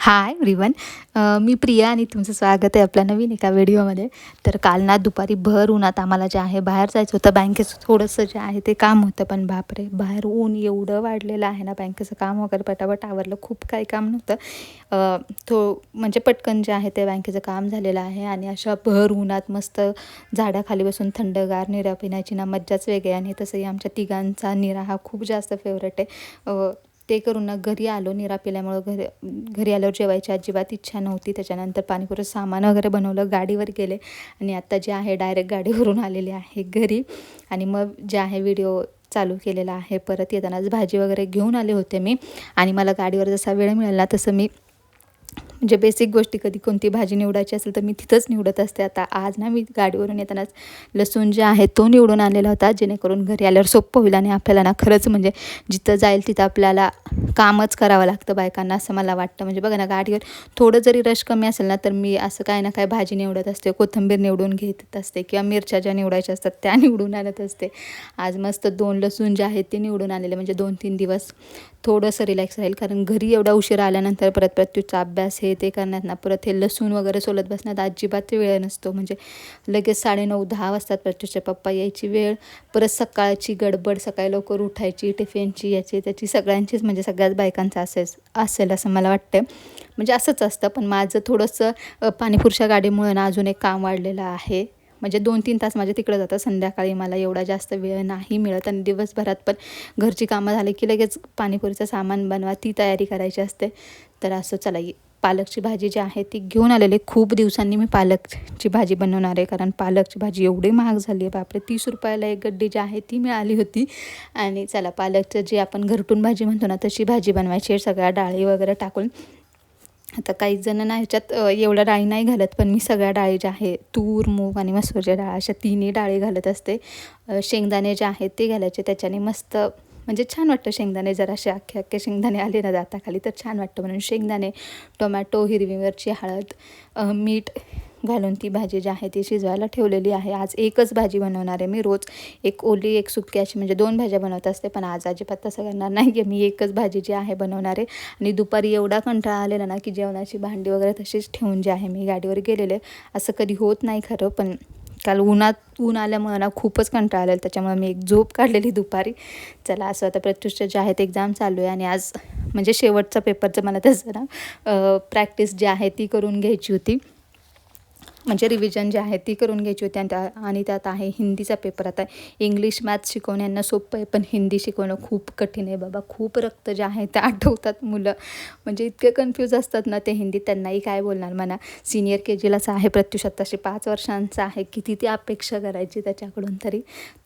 Hi everyone. मी प्रिया आणि तुमचं स्वागत आहे आपल्या नवीन एका व्हिडिओमध्ये. तर काल ना दुपारी भर उन्हात आम्हाला जे आहे बाहेर जायचं होतं. बँकेचं थोडंसं जे आहे ते काम होतं, पण बापरे, बाहेर ऊन एवढं वाढलेलं आहे ना, बँकेचं काम वगैरे पटापट आवरलं. खूप काही काम नव्हतं. म्हणजे पटकन जे आहे ते बँकेचं काम झालेलं आहे आणि अशा भर उन्हात मस्त झाडाखाली बसून थंडगार निरा पिण्याची ना मज्जाच वेगळी आहे. आणि तसंही आमच्या तिघांचा निरा हा खूप जास्त फेवरेट आहे. ते करून ना घरी आलो. निरा पिल्यामुळं घरी आल्यावर जेवायची अजिबात इच्छा नव्हती. त्याच्यानंतर पाणीपुरीचं सामान वगैरे बनवलं, गाडीवर गेले आणि आत्ता जे आहे डायरेक्ट गाडीवरून आलेले आहे घरी. आणि मग जे आहे व्हिडिओ चालू केलेला आहे. परत येतानाच भाजी वगैरे घेऊन आले होते मी. आणि मला गाडीवर जसा वेळ मिळाला तसं मी म्हणजे बेसिक गोष्टी, कधी कोणती भाजी निवडायची असेल तर मी तिथंच निवडत असते. आता आज ना मी गाडीवरून येतानाच लसूण जे आहे तो निवडून आणलेला होता, जेणेकरून घरी आल्यावर सोपं होईल. आणि आपल्याला ना खरंच म्हणजे जिथं जाईल तिथं आपल्याला कामच करावं लागतं बायकांना, असं मला वाटतं. म्हणजे बघा ना, गाडीवर थोडं जरी रश कमी असेल ना, तर मी असं काय ना काय भाजी निवडत असते, कोथिंबीर निवडून घेत असते किंवा मिरच्या ज्या निवडायच्या असतात त्या निवडून आणत असते. आज मस्त 2 लसूण जे आहेत ते निवडून आणलेले, म्हणजे 2-3 दिवस थोडंसं रिलॅक्स राहील. कारण घरी एवढा उशिरा आल्यानंतर परत प्रत्युचा अभ्यास हे ते करण्यात ना, परत हे लसूण वगैरे सोलत बसण्यात अजिबात वेळ नसतो. म्हणजे लगेच 9:30-10 वाजतात प्रत्युषचे पप्पा यायची वेळ. परत सकाळची गडबड, सकाळी लवकर उठायची, टिफिनची याची त्याची सगळ्यांचीच, म्हणजे सगळ्याच बायकांचं असेल असं मला वाटतं. म्हणजे असंच असतं. पण माझं थोडंसं पाणीपुरच्या गाडीमुळे ना अजून एक काम वाढलेलं आहे. म्हणजे 2-3 तास माझे तिकडे जातात. संध्याकाळी मला एवढा जास्त वेळ नाही मिळत. आणि दिवसभरात पण घरची कामं झाली की लगेच पाणीपुरीचं सामान बनवा, ती तयारी करायची असते. तर असं चला, पालकची भाजी जी आहे ती घेऊन आलेली. खूप दिवसांनी मी पालकची भाजी बनवणार आहे, कारण पालकची भाजी एवढी महाग झाली आहे, बापरे. 30 रुपयाला एक गड्डी जी आहे ती मिळाली होती. आणि चला, पालकचं जे आपण घरटून भाजी म्हणतो ना, तशी भाजी बनवायची आहे, सगळ्या डाळी वगैरे टाकून. आता काही जण ना ह्याच्यात एवढ्या डाळी नाही घालत, पण मी सगळ्या डाळी ज्या आहे, तूर, मूग आणि मसूरच्या डाळ, अशा तिन्ही डाळी घालत असते. शेंगदाणे जे आहेत ते घालायचे, त्याच्याने मस्त म्हणजे छान वाटतं. शेंगदाणे जरासे अख्खे शेंगदाणे आले ना दाताखाली तर छान वाटतं. म्हणून शेंगदाणे, टोमॅटो, हिरवी मिरची, हळद, मीठ घालून ती भाजी जी आहे ती शिजवायला ठेवलेली आहे. आज एकच भाजी बनवणार आहे मी. रोज एक ओली एक सुकी अशी म्हणजे 2 भाज्या बनवत असते, पण आज अजिबात तसं करणार नाही आहे. मी एकच भाजी जी आहे बनवणार आहे. आणि दुपारी एवढा कंटाळा आलेला ना, की जेवणाची भांडी वगैरे तशीच ठेवून जे आहे मी गाडीवर गेलेले. असं कधी होत नाही खरं, पण काल ऊन आल्यामुळं ना खूपच कंटाळा आलेला, त्याच्यामुळे मी एक झोप काढलेली दुपारी. चला, असं आता प्रत्युषच्या जे आहेत एक्झाम चालू आहे आणि आज म्हणजे शेवटचा पेपरचं मला त्याचं ना प्रॅक्टिस जी आहे ती करून घ्यायची होती. म्हणजे रिव्हिजन जी आहे ती करून घ्यायची होती. आणि त्यात आहे हिंदीचा पेपर. आता इंग्लिश मॅथ्स शिकवण्यांना सोपं आहे, पण हिंदी शिकवणं खूप कठीण आहे बाबा. खूप रक्त जे आहे ते आठवतात मुलं, म्हणजे इतके कन्फ्यूज असतात ना ते हिंदीत. त्यांनाही काय बोलणार म्हणा. सिनियर KGलाच आहे प्रत्युष, तशी 5 वर्षांचा आहे. किती ती अपेक्षा करायची त्याच्याकडून.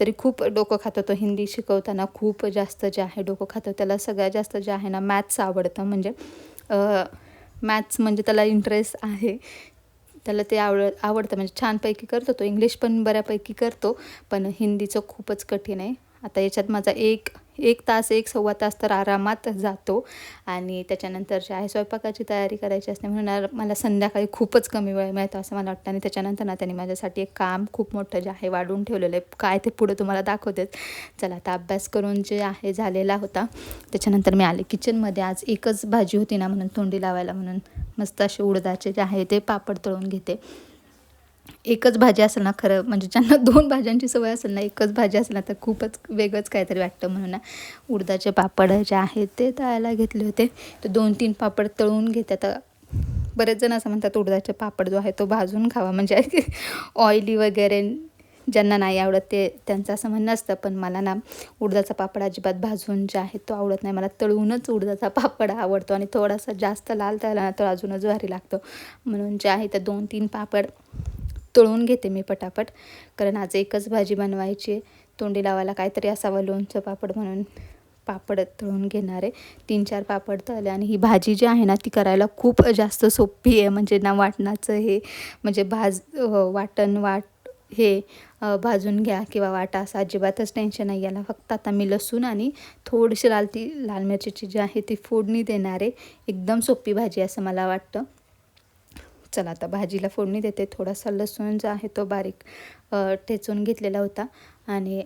तरी खूप डोकं खातो तो हिंदी शिकवताना. खूप जास्त जे आहे डोकं खातो. त्याला सगळ्यात जास्त जे आहे ना मॅथ्स आवडतं. म्हणजे मॅथ्स म्हणजे त्याला इंटरेस्ट आहे. त्याला ते आवडतं, म्हणजे छानपैकी करतो तो. इंग्लिश पण बऱ्यापैकी करतो, पण हिंदीचं खूपच कठीण आहे. आता याच्यात माझा एक तास, 1-1.25 तास तर आरामात जातो. आणि त्याच्यानंतर जे आहे स्वयंपाकाची तयारी करायची असते, म्हणून मला संध्याकाळी खूपच कमी वेळ मिळतो असं मला वाटतं. आणि त्याच्यानंतर ना त्यांनी माझ्यासाठी एक काम खूप मोठं जे आहे वाढून ठेवलेलं आहे. काय ते पुढे तुम्हाला दाखवतेच. चला, आता अभ्यास करून जे आहे झालेला होता. त्याच्यानंतर मी आले किचनमध्ये. आज एकच भाजी होती ना, म्हणून तोंडी लावायला म्हणून मस्त असे उडदाचे जे आहे ते पापड तळून घेते. एकच भाजी असेल ना, खरं म्हणजे ज्यांना 2 भाज्यांची सवय असेल ना, एकच भाजी असेल ना तर खूपच वेगळंच काहीतरी वाटतं. म्हणून ना उडदाचे पापड जे आहेत ते तळायला घेतले होते. तर 2-3 पापड तळून घेते. आता बरेच जण असं म्हणतात उडदाचे पापड जो आहे तो भाजून खावा, म्हणजे ऑइली वगैरे ज्यांना नाही आवडत ते त्यांचं असं म्हणणं असतं. पण मला ना उडदाचा पापड अजिबात भाजून जे आहे तो आवडत नाही. मला तळूनच उडदाचा पापड आवडतो. आणि थोडासा जास्त लाल तळला ना तर अजूनच भारी लागतो. म्हणून जे आहे ते 2-3 पापड तळून घेते मी पटापट, कारण आज एकच भाजी बनवायची आहे. तोंडी लावायला काहीतरी असावं, लोणचं पापड, म्हणून पापड तळून घेणार आहे. 3-4 पापड तळले. आणि ही भाजी जी आहे ना ती करायला खूप जास्त सोपी आहे. म्हणजे ना वाटणाचं हे म्हणजे हे भाजून घ्या किंवा वाटा, असं अजिबातच टेन्शन नाही याला. फक्त आता मी लसूण आणि थोडीशी लाल मिरचीची जी आहे ती फोडणी देणार आहे. एकदम सोपी भाजी असं मला वाटतं. चला, आता भाजीला फोडणी देते. थोडासा लसूण जो आहे तो बारीक ठेचून घेतलेला होता. आणि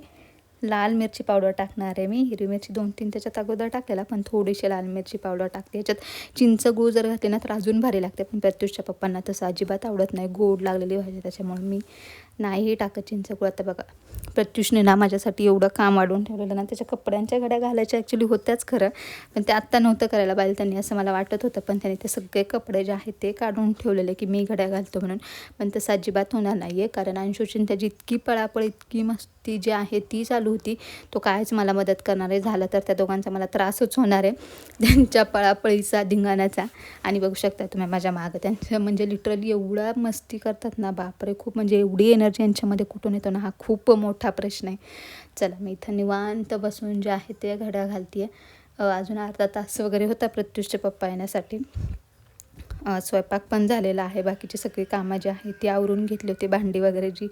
लाल मिरची पावडर टाकणार आहे मी. हिरवी मिरची 2-3 त्याच्यात अगोदर टाकलेला, पण थोडीशी लाल मिरची पावडर टाकते. ह्याच्यात चिंच गूळ जर घातली ना तर अजून भारी लागते, पण प्रत्युषच्या पप्पांना तसं अजिबात आवडत नाही, गोड लागलेली भाजी, त्याच्यामुळे मी नाही टाकत चिंच गूळ. आता बघा प्रत्युषने ना माझ्यासाठी एवढं काम वाढवून ठेवलेलं ना. त्याच्या कपड्यांच्या घड्या घालायच्या ॲक्च्युली होत्याच खरं, पण ते आत्ता नव्हतं करायला पाहिजे त्यांनी, असं मला वाटत होतं. पण त्याने ते सगळे कपडे जे आहेत ते काढून ठेवलेले की मी घड्या घालतो म्हणून. पण तसं अजिबात होणार नाही आहे, कारण अंशूची त्याची इतकी पळापळ, इतकी मस्ती जी आहे ती चालू होती. तो कायच मला मदत करणार आहे. झालं तर त्या दोघांचा मला त्रासच होणार आहे, त्यांच्या पळापळीचा, धिंगाणाचा. आणि बघू शकता तुम्ही माझ्या मागं त्यांचं म्हणजे लिटरली एवढा मस्ती करतात ना, बापरे खूप. म्हणजे एवढी एनर्जी यांच्यामध्ये कुठून येतो ना, हा खूप मोठा प्रश्न आहे. चला मी इथं निवांत बसून जे आहे ते घड्या घालते आहे. अजून अर्धा तास वगैरे होता प्रत्युषचे पप्पा येण्यासाठी. स्वयंपाक पण झालेला आहे, बाकीची सगळी कामं जी आहेत ती आवरून घेतली होती. भांडी वगैरे जी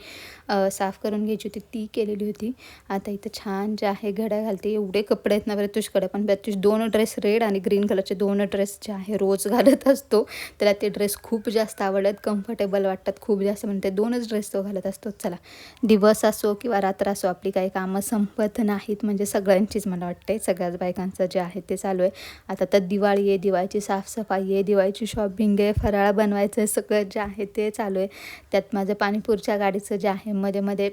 साफ करून घ्यायची होती ती केलेली होती. आता इथं छान जे आहे घड्या घालते. एवढे कपडे आहेत ना प्रत्युषकडे, पण प्रत्युष 2 ड्रेस, रेड आणि ग्रीन कलरचे 2 ड्रेस जे आहे रोज घालत असतो. त्याला ते ड्रेस खूप जास्त आवडतात, कम्फर्टेबल वाटतात खूप जास्त, म्हणून ते 2च ड्रेस तो घालत असतो. चला दिवस असो किंवा रात्र असो, आपली काही कामं संपत नाहीत, म्हणजे सगळ्यांचीच मला वाटते, सगळ्याच बायकांचं जे आहे ते चालू आहे. आता तर दिवाळी आहे, दिवाळीची साफसफाई आहे, दिवाळीची शॉपिंग आहे, फराळ बनवायचं आहे, सगळं जे आहे ते चालू आहे. त्यात माझं पाणीपुरच्या गाडीचं जे आहे मध्ये मध्ये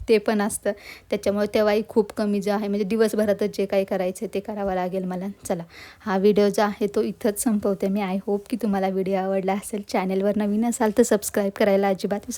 ते पण असतं, त्याच्यामुळे तेव्हाही खूप कमी जे आहे म्हणजे दिवसभरातच जे काही करायचं ते करावं लागेल मला. चला हा व्हिडिओ जो आहे तो इथंच संपवते मी. आय होप की तुम्हाला व्हिडिओ आवडला असेल. चॅनलवर नवीन असाल तर सबस्क्राईब करायला अजिबात